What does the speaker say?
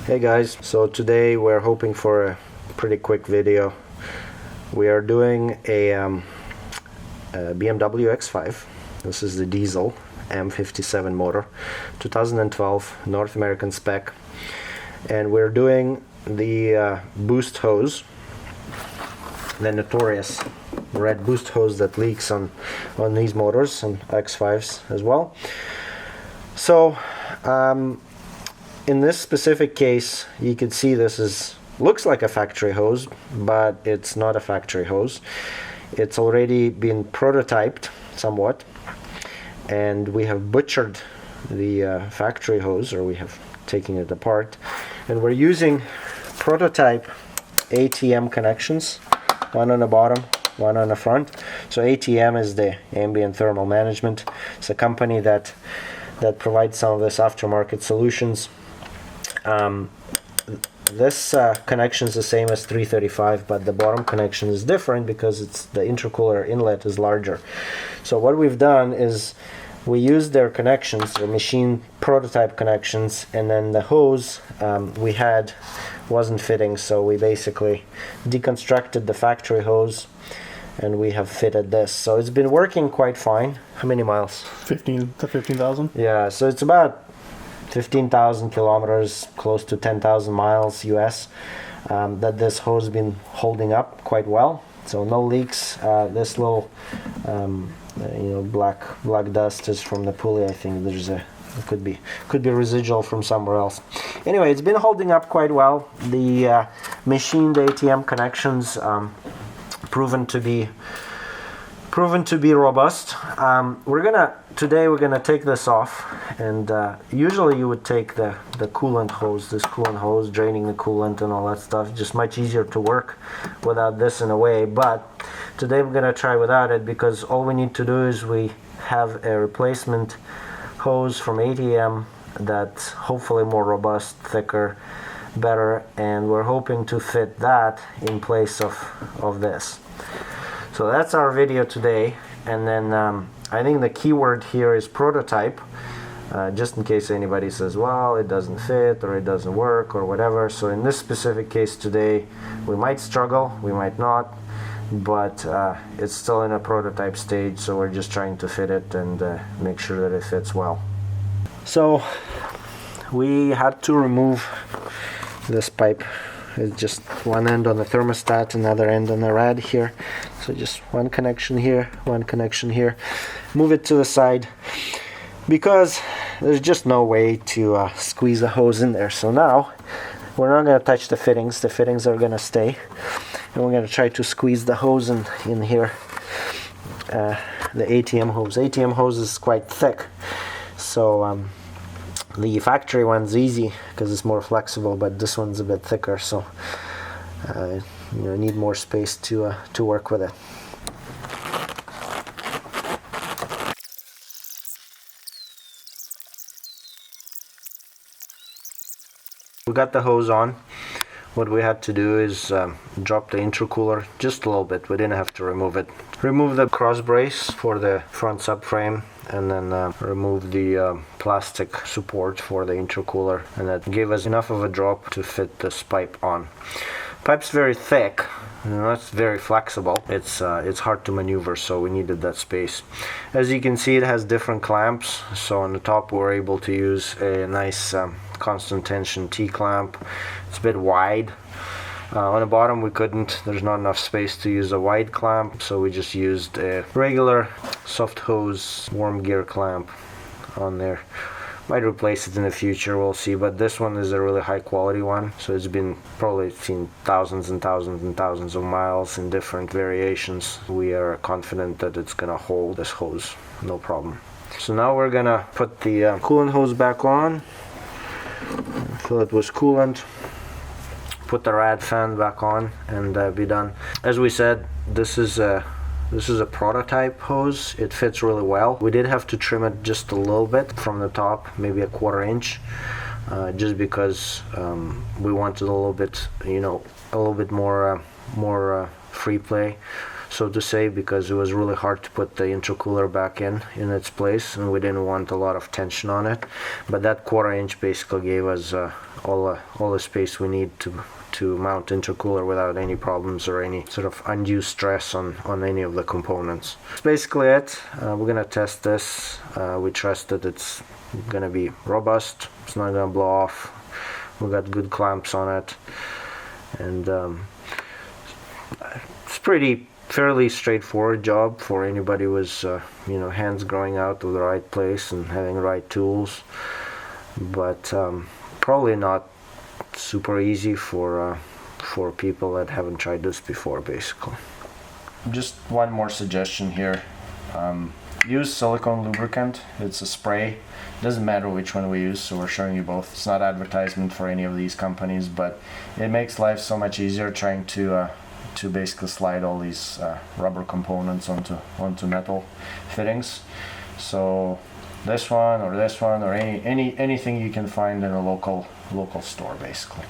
Hey guys, so today we're hoping for a pretty quick video. We are doing a BMW X5. This is the diesel M57 motor, 2012 North American spec, and we're doing the boost hose, the notorious red boost hose that leaks on these motors and X5s as well. So in this specific case, you can see this looks like a factory hose, but it's not a factory hose. It's already been prototyped somewhat, and we have butchered the factory hose, or we have taken it apart, and we're using prototype ATM connections, one on the bottom, one on the front. So ATM is the Ambient Thermal Management. It's a company that provides some of this aftermarket solutions. This connection is the same as 335, but the bottom connection is different because the intercooler inlet is larger. So what we've done is we used their connections, their machine prototype connections, and then the hose we had wasn't fitting, so we basically deconstructed the factory hose and we have fitted this. So it's been working quite fine. How many miles? 15 to 15,000? Yeah, so it's about 15,000 kilometers, close to 10,000 miles US, that this hose has been holding up quite well. So no leaks. This little black dust is from the pulley. I think it could be residual from somewhere else. Anyway, it's been holding up quite well. The machined ATM connections proven to be robust. Today we're gonna take this off, and usually you would take the coolant hose, this coolant hose, draining the coolant and all that stuff. Just much easier to work without this in a way, but today we're gonna try without it, because all we need to do is we have a replacement hose from ATM that's hopefully more robust, thicker, better, and we're hoping to fit that in place of this. So that's our video today, and then I think the keyword here is prototype, just in case anybody says, well, it doesn't fit or it doesn't work or whatever. So in this specific case today, we might struggle, we might not, but it's still in a prototype stage, so we're just trying to fit it and make sure that it fits well. So we had to remove this pipe. It's just one end on the thermostat, another end on the rad here. So just one connection here, one connection here. Move it to the side, because there's just no way to squeeze a hose in there. So now we're not going to touch the fittings. The fittings are going to stay, and we're going to try to squeeze the hose in here. The ATM hose. ATM hose is quite thick, so the factory one's easy because it's more flexible, but this one's a bit thicker, so need more space to work with it. We got the hose on. What we had to do is drop the intercooler just a little bit. We didn't have to remove it. Remove the cross brace for the front subframe, and then remove the plastic support for the intercooler, and that gave us enough of a drop to fit this pipe on. Pipe's very thick, it's very flexible. It's hard to maneuver, so we needed that space. As you can see, it has different clamps. So on the top we're able to use a nice constant tension T-clamp. It's a bit wide. On the bottom we couldn't, there's not enough space to use a wide clamp, so we just used a regular soft hose warm gear clamp on there. Might replace it in the future, we'll see, but this one is a really high quality one, so it's been probably seen thousands and thousands and thousands of miles in different variations. We are confident that it's gonna hold this hose, no problem. So now we're gonna put the coolant hose back on, fill it with coolant, put the rad fan back on, and be done. As we said, this is a prototype hose. It fits really well. We did have to trim it just a little bit from the top, maybe a 1/4 inch, just because we wanted a little bit more free play. so to say, because it was really hard to put the intercooler back in its place, and we didn't want a lot of tension on it. But that 1/4 inch basically gave us all the space we need to mount intercooler without any problems or any sort of undue stress on any of the components. That's basically it. We're gonna test this. We trust that it's gonna be robust. It's not gonna blow off. We got good clamps on it, and it's fairly straightforward job for anybody with hands growing out of the right place and having the right tools, but probably not super easy for people that haven't tried this before, basically. Just one more suggestion here. Use silicone lubricant. It's a spray. Doesn't matter which one we use, so we're showing you both. It's not advertisement for any of these companies, but it makes life so much easier trying to basically slide all these rubber components onto metal fittings. So this one or anything you can find in a local store, basically.